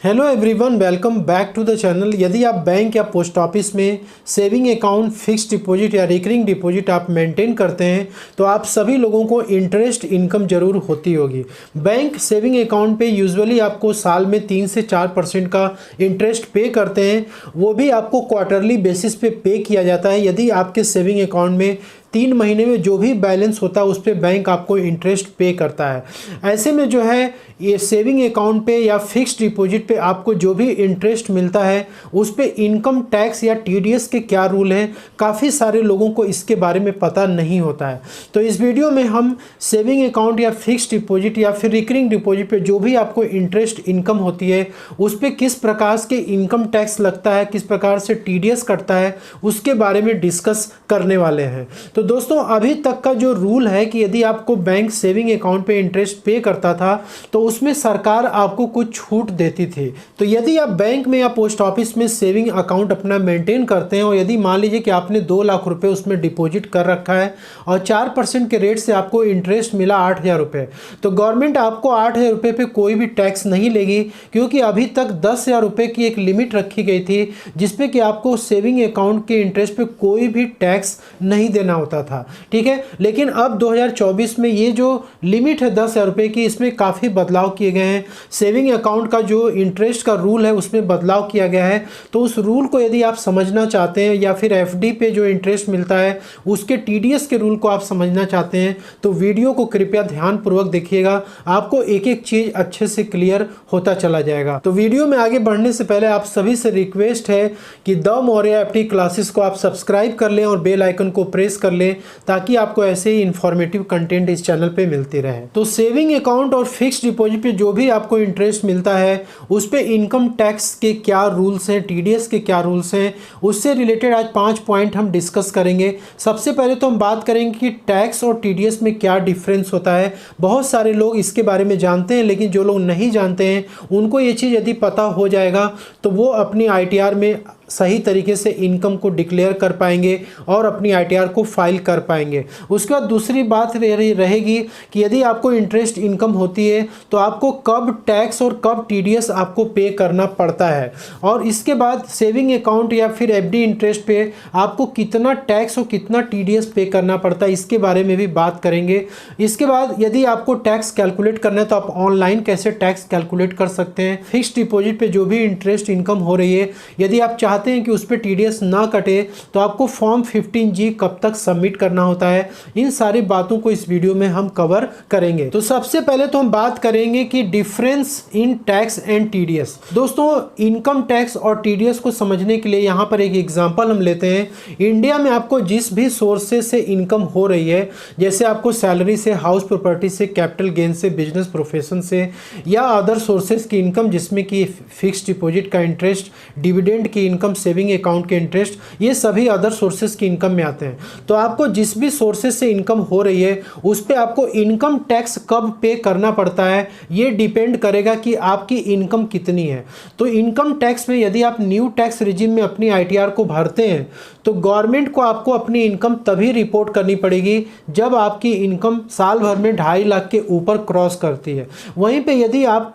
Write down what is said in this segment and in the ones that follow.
Hello everyone, welcome back to the channel. यदि आप bank या पोस्ट ऑफिस में सेविंग अकाउंट, फिक्स्ड डिपॉजिट या रिकरिंग डिपॉजिट आप मेंटेन करते हैं तो आप सभी लोगों को इंटरेस्ट इनकम ज़रूर होती होगी। बैंक सेविंग अकाउंट पे यूजुअली आपको साल में 3 से 4% का इंटरेस्ट पे करते हैं। वो भी आपको क्वार्टरली बेसिस पे किया जाता है। यदि आपके सेविंग अकाउंट में 3 महीने में जो भी बैलेंस होता है उस पर बैंक आपको इंटरेस्ट पे करता है। ऐसे में जो है ये सेविंग अकाउंट पे या फिक्स्ड डिपॉजिट पे आपको जो भी इंटरेस्ट मिलता है उस पे इनकम टैक्स या टीडीएस के क्या रूल हैं, काफ़ी सारे लोगों को इसके बारे में पता नहीं होता है। तो इस वीडियो में हम सेविंग अकाउंट या फिक्स्ड डिपॉजिट या फिर रिकरिंग डिपॉजिट पे जो भी आपको इंटरेस्ट इनकम होती है उस पर किस प्रकार के इनकम टैक्स लगता है, किस प्रकार से टीडीएस कटता है, उसके बारे में डिस्कस करने वाले हैं। तो दोस्तों, अभी तक का जो रूल है कि यदि आपको बैंक सेविंग अकाउंट पे इंटरेस्ट पे करता था तो उसमें सरकार आपको कुछ छूट देती थी। तो यदि आप बैंक में या पोस्ट ऑफिस में सेविंग अकाउंट अपना मेंटेन करते हैं और यदि मान लीजिए कि आपने 2 लाख रुपए उसमें डिपॉजिट कर रखा है और 4% के रेट से आपको इंटरेस्ट मिला 8,000 रुपये, तो गवर्नमेंट आपको 8,000 रुपये पे कोई भी टैक्स नहीं लेगी, क्योंकि अभी तक 10,000 रुपये की एक लिमिट रखी गई थी जिसपे कि आपको सेविंग अकाउंट के इंटरेस्ट पे कोई भी टैक्स नहीं देना होता था। ठीक है, लेकिन अब 2024 में ये जो लिमिट है 10,000 रुपये की, इसमें काफ़ी बदलाव किए गए हैं। सेविंग अकाउंट का जो इंटरेस्ट का रूल है उसमें बदलाव किया गया है। तो उस रूल को यदि आप समझना चाहते हैं या फिर एफडी पे जो इंटरेस्ट मिलता है उसके टीडीएस के रूल को आप समझना चाहते हैं तो वीडियो को कृपया ध्यानपूर्वक देखिएगा, आपको एक एक चीज़ अच्छे से क्लियर होता चला जाएगा। तो वीडियो में आगे बढ़ने से पहले आप सभी से रिक्वेस्ट है कि द मौर्य एफडी क्लासेस को आप सब्सक्राइब कर लें और बेल आइकन को प्रेस कर लें ताकि आपको ऐसे ही इंफॉर्मेटिव कंटेंट इस चैनल पे मिलती रहे। तो सेविंग अकाउंट और फिक्स्ड डिपॉजिट पे जो भी आपको इंटरेस्ट मिलता है उस पे इनकम टैक्स के क्या रूल्स हैं, टीडीएस के क्या रूल्स हैं, उससे रिलेटेड आज 5 पॉइंट हम डिस्कस करेंगे। सबसे पहले तो हम बात करेंगे कि टैक्स और टीडीएस में क्या डिफरेंस होता है। बहुत सारे लोग इसके बारे में जानते हैं, लेकिन जो लोग नहीं जानते हैं उनको ये चीज़ यदि पता हो जाएगा तो वो अपनी आईटीआर में सही तरीके से इनकम को डिक्लेयर कर पाएंगे और अपनी आईटीआर को फाइल कर पाएंगे। उसके बाद दूसरी बात रहेगी कि यदि आपको इंटरेस्ट इनकम होती है तो आपको कब टैक्स और कब टीडीएस आपको पे करना पड़ता है, और इसके बाद सेविंग अकाउंट या फिर एफडी इंटरेस्ट पे आपको कितना टैक्स और कितना टीडीएस पे करना पड़ता है, इसके बारे में भी बात करेंगे। इसके बाद यदि आपको टैक्स कैलकुलेट करना है तो आप ऑनलाइन कैसे टैक्स कैलकुलेट कर सकते हैं। फिक्स्ड डिपॉजिट पे जो भी इंटरेस्ट इनकम हो रही है, यदि आप चाहते हैं कि उस पर टीडीएस ना कटे तो आपको फॉर्म 15G कब तक सबमिट करना होता है, इन सारी बातों को इस वीडियो में हम कवर करेंगे। तो सबसे पहले तो हम बात करेंगे कि difference in tax and TDS. दोस्तों, इनकम टैक्स और टीडीएस को समझने के लिए यहाँ पर एक एग्जांपल हम लेते हैं। इंडिया में आपको जिस भी सोर्सेस से इनकम हो रही है, जैसे आपको सैलरी से, हाउस प्रॉपर्टी से, कैपिटल गेन से, बिजनेस प्रोफेशन से या अदर सोर्सेस की इनकम जिसमें कि फिक्स्ड डिपॉजिट का इंटरेस्ट, डिविडेंड की इनकम, सेविंग अकाउंट के इंटरेस्ट, ये सभी अदर सोर्सेस की इनकम में आते हैं। तो आपको जिस भी सोर्सेस से इनकम हो रही है उस पे आपको इनकम टैक्स कब पे करना पड़ता है ये डिपेंड करेगा कि आपकी इनकम कितनी है। तो इनकम टैक्स में यदि आप न्यू टैक्स रिजिम में अपनी आईटीआर को भरते हैं तो गवर्नमेंट को आपको अपनी इनकम तभी रिपोर्ट करनी पड़ेगी जब आपकी इनकम साल भर में 2.5 लाख के ऊपर क्रॉस करती है। वहीं पे यदि आप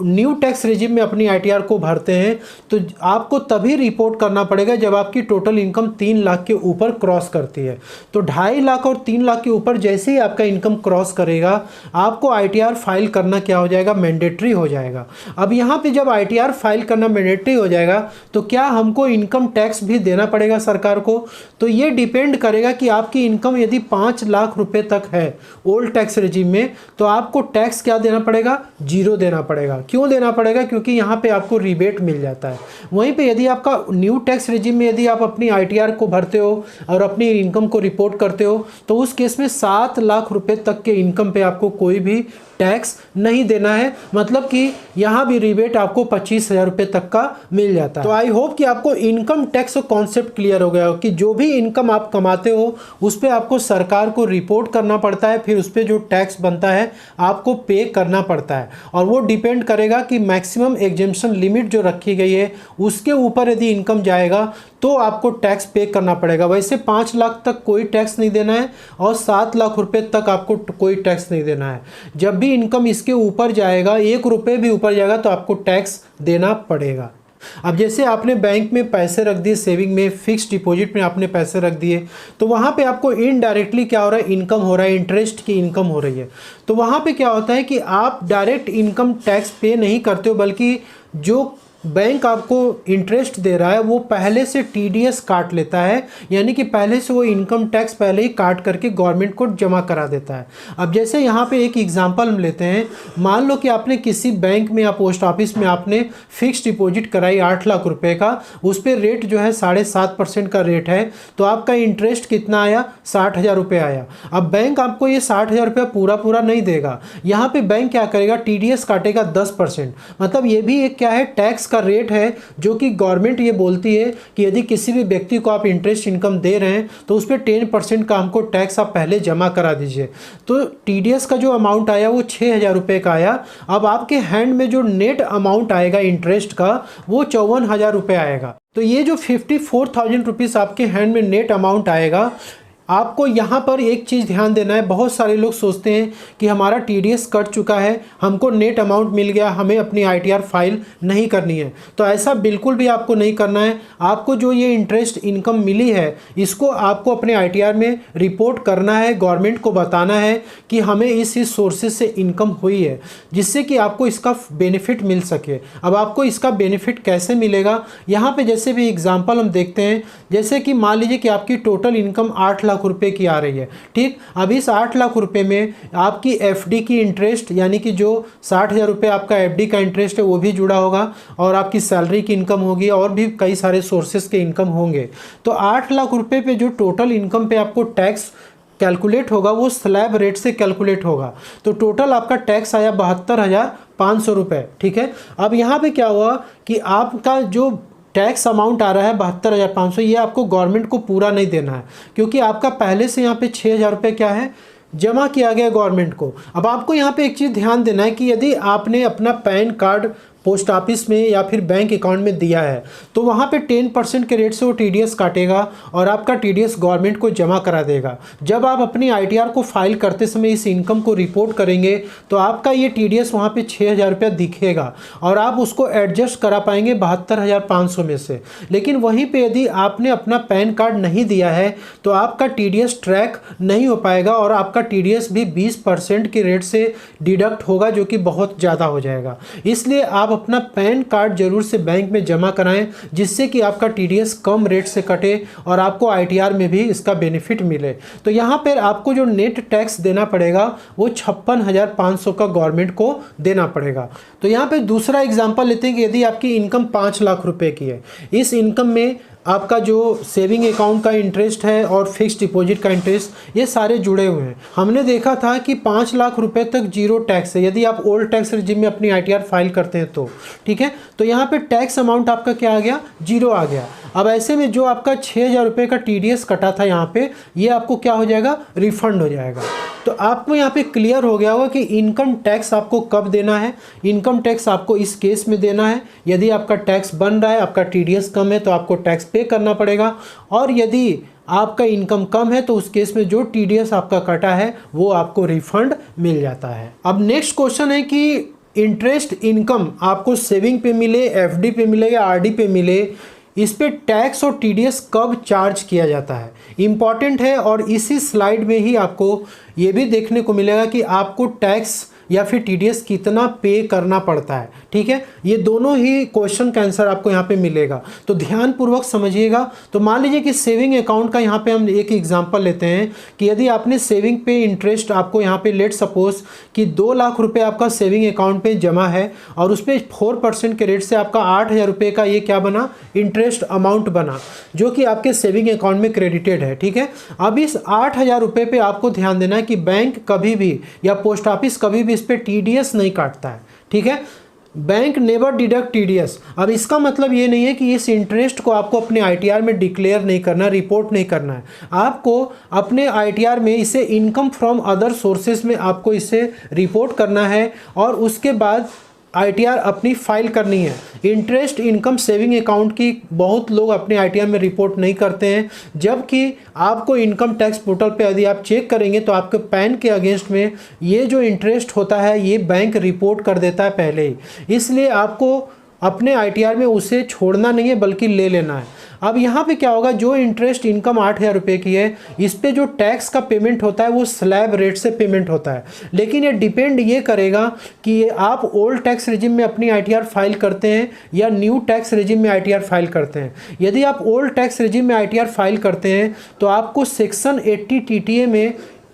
न्यू टैक्स रेजिम में अपनी आईटीआर को भरते हैं तो आपको तभी रिपोर्ट करना पड़ेगा जब आपकी टोटल इनकम 3 लाख के ऊपर क्रॉस करती है। तो 2.5 लाख और 3 लाख के ऊपर जैसे ही आपका इनकम क्रॉस करेगा आपको आईटीआर फाइल करना क्या हो जाएगा, मैंडेटरी हो जाएगा। अब यहाँ पे जब आईटीआर फाइल करना मैंडेटरी हो जाएगा तो क्या हमको इनकम टैक्स भी देना पड़ेगा सरकार को? तो ये डिपेंड करेगा कि आपकी इनकम यदि 5 लाख रुपये तक है ओल्ड टैक्स रेजिम में तो आपको टैक्स क्या देना पड़ेगा, 0 देना पड़ेगा। क्यों देना पड़ेगा? क्योंकि यहाँ पे आपको रिबेट मिल जाता है। वहीं पे यदि आपका न्यू टैक्स रेजिम में यदि आप अपनी आईटीआर को भरते हो और अपनी इनकम को रिपोर्ट करते हो तो उस केस में 7 लाख रुपए तक के इनकम पे आपको कोई भी टैक्स नहीं देना है। मतलब कि यहाँ भी रिबेट आपको 25,000 रुपये तक का मिल जाता है। तो आई होप कि आपको इनकम टैक्स का कॉन्सेप्ट क्लियर हो गया हो कि जो भी इनकम आप कमाते हो उस पर आपको सरकार को रिपोर्ट करना पड़ता है, फिर उस पर जो टैक्स बनता है आपको पे करना पड़ता है, और वो डिपेंड करेगा कि मैक्सिमम एग्जेम्पशन लिमिट जो रखी गई है उसके ऊपर यदि इनकम जाएगा तो आपको टैक्स पे करना पड़ेगा। वैसे 5 लाख तक कोई टैक्स नहीं देना है और 7 लाख रुपए तक आपको कोई टैक्स नहीं देना है। जब भी इनकम इसके ऊपर जाएगा, 1 रुपये भी ऊपर जाएगा तो आपको टैक्स देना पड़ेगा। अब जैसे आपने बैंक में पैसे रख दिए, सेविंग में, फिक्स डिपॉजिट में आपने पैसे रख दिए, तो वहाँ पे आपको इनडायरेक्टली क्या हो रहा है, इनकम हो रहा है, इंटरेस्ट की इनकम हो रही है। तो वहाँ पे क्या होता है कि आप डायरेक्ट इनकम टैक्स पे नहीं करते हो, बल्कि जो बैंक आपको इंटरेस्ट दे रहा है वो पहले से टीडीएस काट लेता है, यानी कि पहले से वो इनकम टैक्स पहले ही काट करके गवर्नमेंट को जमा करा देता है। अब जैसे यहाँ पे एक एग्जांपल हम लेते हैं, मान लो कि आपने किसी बैंक में या पोस्ट ऑफिस में आपने फिक्स डिपॉजिट कराई 8 लाख रुपए का, उस पर रेट जो है 7.5% का रेट है, तो आपका इंटरेस्ट कितना आया, 60,000 रुपये आया। अब बैंक आपको ये 60,000 रुपया पूरा नहीं देगा, यहाँ पे बैंक क्या करेगा, टीडीएस काटेगा 10%। मतलब ये भी एक क्या है, टैक्स का रेट है, जो कि गवर्नमेंट ये बोलती है कि यदि किसी भी व्यक्ति को आप इंटरेस्ट इनकम दे रहे हैं तो उस पर 10% का हमको टैक्स आप पहले जमा करा दीजिए। तो टीडीएस का जो अमाउंट आया वो 6,000 रुपये का आया। अब आपके हैंड में जो नेट अमाउंट आएगा इंटरेस्ट का वो 54,000 रुपये आएगा। तो ये जो 54,000 रुपीज़ आपके हैंड में नेट अमाउंट आएगा, आपको यहाँ पर एक चीज़ ध्यान देना है। बहुत सारे लोग सोचते हैं कि हमारा टीडीएस कट चुका है, हमको नेट अमाउंट मिल गया, हमें अपनी आईटीआर फाइल नहीं करनी है। तो ऐसा बिल्कुल भी आपको नहीं करना है। आपको जो ये इंटरेस्ट इनकम मिली है इसको आपको अपने आईटीआर में रिपोर्ट करना है, गवर्नमेंट को बताना है कि हमें इस सोर्सेज से इनकम हुई है, जिससे कि आपको इसका बेनिफिट मिल सके। अब आपको इसका बेनिफिट कैसे मिलेगा, यहाँ पर जैसे भी एग्जाम्पल हम देखते हैं। जैसे कि मान लीजिए कि आपकी टोटल इनकम 8 लाख रुपए की आ रही है, ठीक। अब इस 8 लाख रुपए में आपकी एफडी की इंटरेस्ट, यानी कि जो 60,000 रुपए आपका एफडी का इंटरेस्ट है वो भी जुड़ा होगा, और आपकी सैलरी की इनकम होगी, और भी कई सारे सोर्सेस के इनकम होंगे। तो 8 लाख रुपए पे जो टोटल इनकम पे आपको टैक्स कैलकुलेट होगा वो स्लैब रेट से कैलकुलेट होगा। तो टोटल आपका टैक्स आया 72,500 रुपये, ठीक है। अब यहाँ पे क्या हुआ कि आपका जो टैक्स अमाउंट आ रहा है 72,500, ये आपको गवर्नमेंट को पूरा नहीं देना है, क्योंकि आपका पहले से यहाँ पे 6,000 रुपये क्या है, जमा किया गया गवर्नमेंट को। अब आपको यहाँ पे एक चीज़ ध्यान देना है कि यदि आपने अपना पैन कार्ड पोस्ट ऑफिस में या फिर बैंक अकाउंट में दिया है तो वहाँ पे 10% के रेट से वो टीडीएस काटेगा और आपका टीडीएस गवर्नमेंट को जमा करा देगा। जब आप अपनी आईटीआर को फाइल करते समय इस इनकम को रिपोर्ट करेंगे तो आपका ये टीडीएस वहाँ पे 6,000 रुपया दिखेगा और आप उसको एडजस्ट करा पाएंगे 72,500 में से। लेकिन वहीं पर यदि आपने अपना पैन कार्ड नहीं दिया है तो आपका टीडीएस ट्रैक नहीं हो पाएगा और आपका टीडीएस भी 20% के रेट से डिडक्ट होगा, जो कि बहुत ज़्यादा हो जाएगा। इसलिए आप अपना पैन कार्ड जरूर से बैंक में जमा कराएं, जिससे कि आपका टीडीएस कम रेट से कटे और आपको आईटीआर में भी इसका बेनिफिट मिले। तो यहाँ पर आपको जो नेट टैक्स देना पड़ेगा वो 56,500 का गवर्नमेंट को देना पड़ेगा। तो यहाँ पे दूसरा एग्जांपल लेते हैं कि यदि आपकी इनकम 5 लाख रुपए की है, इस इनकम में आपका जो सेविंग अकाउंट का इंटरेस्ट है और फिक्स डिपॉजिट का इंटरेस्ट ये सारे जुड़े हुए हैं। हमने देखा था कि 5 लाख रुपए तक जीरो टैक्स है यदि आप ओल्ड टैक्स रेजिम में अपनी आईटीआर फाइल करते हैं तो, ठीक है। तो यहाँ पे टैक्स अमाउंट आपका क्या आ गया, जीरो आ गया। अब ऐसे में जो आपका 6,000 रुपये का टीडीएस कटा था यहाँ पे, ये आपको क्या हो जाएगा, रिफंड हो जाएगा। तो आपको यहाँ पे क्लियर हो गया होगा कि इनकम टैक्स आपको कब देना है। इनकम टैक्स आपको इस केस में देना है यदि आपका टैक्स बन रहा है, आपका टीडीएस कम है तो आपको टैक्स पे करना पड़ेगा, और यदि आपका इनकम कम है तो उस केस में जो टीडीएस आपका कटा है वो आपको रिफंड मिल जाता है। अब नेक्स्ट क्वेश्चन है कि इंटरेस्ट इनकम आपको सेविंग पे मिले, एफडी पे मिले या आरडी पे मिले, इस पे टैक्स और टीडीएस कब चार्ज किया जाता है, इम्पॉर्टेंट है। और इसी स्लाइड में ही आपको ये भी देखने को मिलेगा कि आपको टैक्स या फिर टीडीएस कितना पे करना पड़ता है, ठीक है। ये दोनों ही क्वेश्चन का आंसर आपको यहाँ पे मिलेगा, तो ध्यानपूर्वक समझिएगा। तो मान लीजिए कि सेविंग अकाउंट का यहाँ पे हम एक एग्जांपल लेते हैं कि यदि आपने सेविंग पे इंटरेस्ट आपको यहाँ पे लेट सपोज कि 2 लाख रुपए आपका सेविंग अकाउंट पे जमा है और उस पर 4% के रेट से आपका 8,000 रुपये का ये क्या बना, इंटरेस्ट अमाउंट बना, जो कि आपके सेविंग अकाउंट में क्रेडिटेड है, ठीक है। अब इस 8,000 रुपये पे आपको ध्यान देना है कि बैंक कभी भी या पोस्ट ऑफिस कभी भी इस पे टीडीएस नहीं काटता है, ठीक है। Bank never deduct TDS. अब इसका मतलब ये नहीं है कि इस इंटरेस्ट को आपको अपने आईटीआर में डिक्लेयर नहीं करना, रिपोर्ट नहीं करना है। आपको अपने आईटीआर में इसे इनकम फ्रॉम अदर सोर्सेज में आपको इसे रिपोर्ट करना है, और उसके बाद आईटीआर अपनी फाइल करनी है। इंटरेस्ट इनकम सेविंग अकाउंट की बहुत लोग अपने आईटीआर में रिपोर्ट नहीं करते हैं, जबकि आपको इनकम टैक्स पोर्टल पे यदि आप चेक करेंगे तो आपके पैन के अगेंस्ट में ये जो इंटरेस्ट होता है ये बैंक रिपोर्ट कर देता है पहले ही। इसलिए आपको अपने आईटीआर में उसे छोड़ना नहीं है बल्कि ले लेना है। अब यहाँ पे क्या होगा, जो इंटरेस्ट इनकम 8,000 रुपये की है इस पे जो टैक्स का पेमेंट होता है वो स्लैब रेट से पेमेंट होता है। लेकिन ये डिपेंड ये करेगा कि आप ओल्ड टैक्स रिजिम में अपनी आईटीआर फाइल करते हैं या न्यू टैक्स रिजिम में आईटीआर फाइल करते हैं। यदि आप ओल्ड टैक्स रिजिम में आईटीआर फाइल करते हैं तो आपको सेक्शन 80 टीटीए में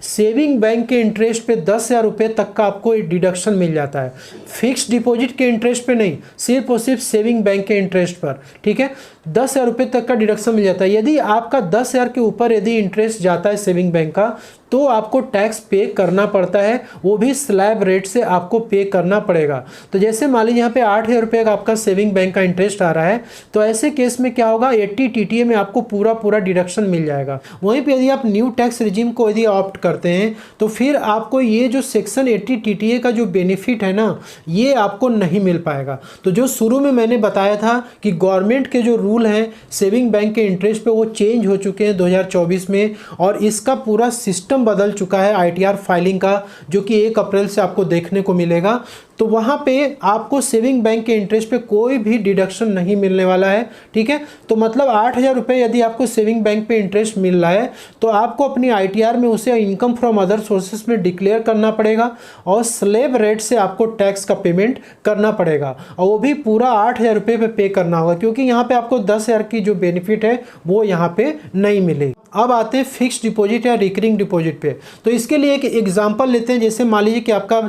सेविंग बैंक के इंटरेस्ट पे 10,000 रुपये तक का आपको डिडक्शन मिल जाता है। फिक्स डिपॉजिट के इंटरेस्ट पे नहीं, सिर्फ और सिर्फ सेविंग बैंक के इंटरेस्ट पर, ठीक है, 10,000 रुपये तक का डिडक्शन मिल जाता है। यदि आपका 10,000 के ऊपर यदि इंटरेस्ट जाता है सेविंग बैंक का तो आपको टैक्स पे करना पड़ता है, वो भी स्लैब रेट से आपको पे करना पड़ेगा। तो जैसे मान लीजिए यहाँ पे 8,000 रुपये का आपका सेविंग बैंक का इंटरेस्ट आ रहा है तो ऐसे केस में क्या होगा, 80 टीटीए में आपको पूरा डिडक्शन मिल जाएगा। वहीं पे यदि आप न्यू टैक्स रिजिम को यदि ऑप्ट करते हैं तो फिर आपको ये जो सेक्शन 80 टीटीए का जो बेनिफिट है ना ये आपको नहीं मिल पाएगा। तो जो शुरू में मैंने बताया था कि गवर्नमेंट के जो रूल हैं सेविंग बैंक के इंटरेस्ट पे वो चेंज हो चुके हैं 2024 में, और इसका पूरा सिस्टम बदल चुका है आईटीआर फाइलिंग का, जो कि 1 अप्रैल से आपको देखने को मिलेगा। तो वहाँ पे आपको सेविंग बैंक के इंटरेस्ट पे कोई भी डिडक्शन नहीं मिलने वाला है, ठीक है। तो मतलब 8,000 रुपये यदि आपको सेविंग बैंक पे इंटरेस्ट मिल रहा है तो आपको अपनी आईटीआर में उसे इनकम फ्रॉम अदर सोर्सेस में डिक्लेयर करना पड़ेगा और स्लैब रेट से आपको टैक्स का पेमेंट करना पड़ेगा, और वो भी पूरा 8,000 रुपये पे पे करना होगा, क्योंकि यहाँ पे आपको 10,000 की जो बेनिफिट है वो यहाँ पे नहीं मिलेगी। अब आते हैं फिक्स्ड डिपॉजिट या रिकरिंग डिपॉजिट पे। तो इसके लिए एक एग्जांपल लेते हैं। जैसे मान लीजिए कि आपका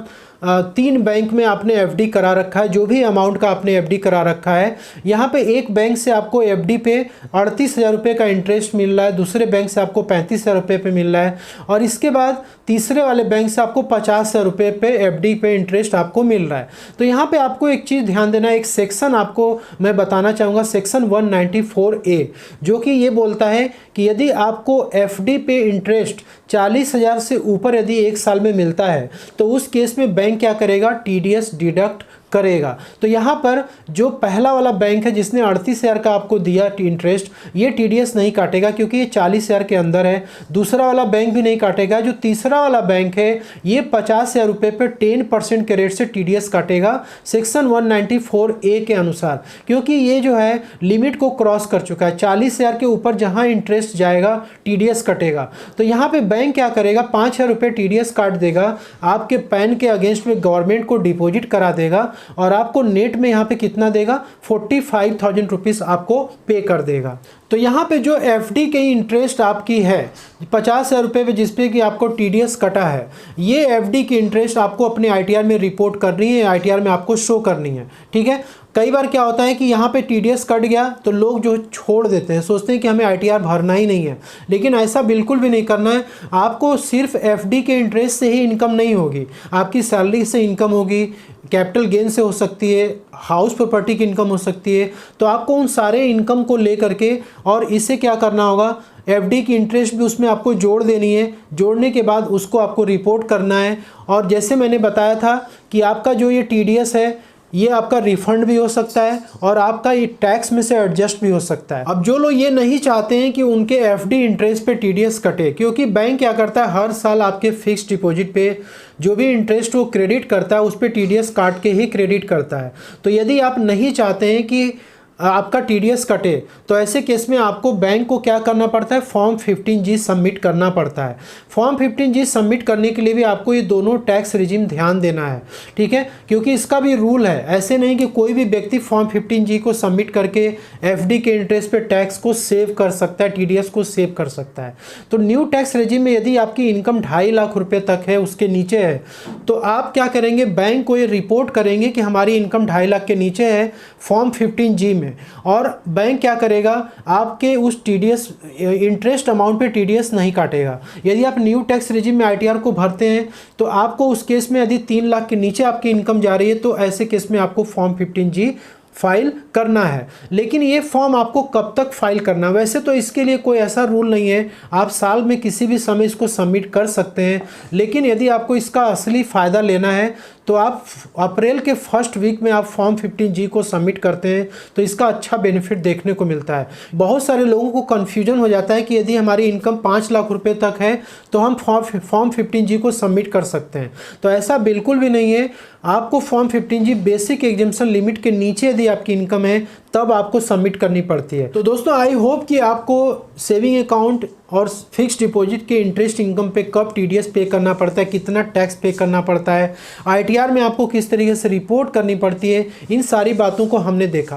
3 बैंक में आपने एफडी करा रखा है, जो भी अमाउंट का आपने एफडी करा रखा है, यहाँ पे एक बैंक से आपको एफडी पे 38,000 रुपये का इंटरेस्ट मिल रहा है, दूसरे बैंक से आपको 35,000 रुपये पे मिल रहा है, और इसके बाद तीसरे वाले बैंक से आपको 50,000 रुपये पे एफडी पे इंटरेस्ट आपको मिल रहा है। तो यहाँ पे आपको एक चीज़ ध्यान देना है, एक सेक्शन आपको मैं बताना चाहूँगा, सेक्शन 194A, जो कि ये बोलता है कि यदि आपको एफडी पे इंटरेस्ट 40,000 से ऊपर यदि 1 साल में मिलता है तो उस केस में बैंक क्या करेगा, टीडीएस डिडक्ट करेगा। तो यहाँ पर जो पहला वाला बैंक है जिसने 38,000 का आपको दिया इंटरेस्ट, ये टीडीएस नहीं काटेगा क्योंकि ये 40,000 के अंदर है। दूसरा वाला बैंक भी नहीं काटेगा। जो तीसरा वाला बैंक है ये 50,000 रुपये पर 10% के रेट से टीडीएस काटेगा सेक्शन 194A के अनुसार, क्योंकि ये जो है लिमिट को क्रॉस कर चुका है। 40,000 के ऊपर जहाँ इंटरेस्ट जाएगा टीडीएस कटेगा। तो यहाँ पे बैंक क्या करेगा, 5,000 रुपये टीडीएस काट देगा, आपके पैन के अगेंस्ट में गवर्नमेंट को डिपॉजिट करा देगा, और आपको नेट में यहाँ पे कितना देगा, 45,000 रुपीज़ आपको पे कर देगा। तो यहाँ पे जो एफडी के इंटरेस्ट आपकी है 50,000 रुपये पे, जिसपे कि आपको टीडीएस कटा है, ये एफडी की इंटरेस्ट आपको अपने आईटीआर में रिपोर्ट करनी है, आईटीआर में आपको शो करनी है, ठीक है। कई बार क्या होता है कि यहाँ पे टीडीएस कट गया तो लोग जो छोड़ देते हैं, सोचते हैं कि हमें आईटीआर भरना ही नहीं है, लेकिन ऐसा बिल्कुल भी नहीं करना है। आपको सिर्फ एफडी के इंटरेस्ट से ही इनकम नहीं होगी, आपकी सैलरी से इनकम होगी, कैपिटल गेन से हो सकती है, हाउस प्रॉपर्टी की इनकम हो सकती है। तो आपको उन सारे इनकम को ले करके और इसे क्या करना होगा, एफडी की इंटरेस्ट भी उसमें आपको जोड़ देनी है। जोड़ने के बाद उसको आपको रिपोर्ट करना है, और जैसे मैंने बताया था कि आपका जो ये टीडीएस है ये आपका रिफंड भी हो सकता है और आपका ये टैक्स में से एडजस्ट भी हो सकता है। अब जो लोग ये नहीं चाहते हैं कि उनके एफडी इंटरेस्ट पे टीडीएस कटे, क्योंकि बैंक क्या करता है, हर साल आपके फिक्स डिपॉजिट पे जो भी इंटरेस्ट वो क्रेडिट करता है उस पर टीडीएस काट के ही क्रेडिट करता है। तो यदि आप नहीं चाहते हैं कि आपका टीडीएस कटे तो ऐसे केस में आपको बैंक को क्या करना पड़ता है, फॉर्म 15G सबमिट करना पड़ता है। फॉर्म 15G सबमिट करने के लिए भी आपको ये दोनों टैक्स रिजिम ध्यान देना है, ठीक है, क्योंकि इसका भी रूल है। ऐसे नहीं कि कोई भी व्यक्ति फॉर्म 15G को सबमिट करके एफडी के इंटरेस्ट पे टैक्स को सेव कर सकता है, टीडीएस को सेव कर सकता है। तो न्यू टैक्स रिजिम में यदि आपकी इनकम 2.5 लाख रुपये तक है, उसके नीचे है, तो आप क्या करेंगे, बैंक को ये रिपोर्ट करेंगे कि हमारी इनकम 2.5 लाख के नीचे है फॉर्म 15G में, और बैंक क्या करेगा, आपके उस टीडीएस इंटरेस्ट अमाउंट पे टीडीएस नहीं काटेगा। यदि आप न्यू टैक्स रिजिम में आईटीआर को भरते हैं तो आपको उस केस में यदि 3 लाख के नीचे आपकी इनकम जा रही है तो ऐसे केस में आपको फॉर्म 15G फाइल करना है। लेकिन ये फॉर्म आपको कब तक फाइल करना है, वैसे तो इसके लिए कोई ऐसा रूल नहीं है, आप साल में किसी भी समय इसको सबमिट कर सकते हैं। लेकिन यदि आपको इसका असली फ़ायदा लेना है तो आप अप्रैल के फर्स्ट वीक में आप फॉर्म 15G को सबमिट करते हैं तो इसका अच्छा बेनिफिट देखने को मिलता है। बहुत सारे लोगों को कन्फ्यूजन हो जाता है कि यदि हमारी इनकम 5 लाख रुपए तक है तो हम फॉर्म 15G को सबमिट कर सकते हैं। तो ऐसा बिल्कुल भी नहीं है। आपको फॉर्म 15G बेसिक एग्जामिशन लिमिट के नीचे यदि आपकी इनकम है तब आपको सबमिट करनी पड़ती है। तो दोस्तों आई होप कि आपको सेविंग अकाउंट और फिक्स्ड डिपॉजिट के इंटरेस्ट इनकम पे कब TDS पे करना पड़ता है, कितना टैक्स पे करना पड़ता है, ITR में आपको किस तरीके से रिपोर्ट करनी पड़ती है, इन सारी बातों को हमने देखा।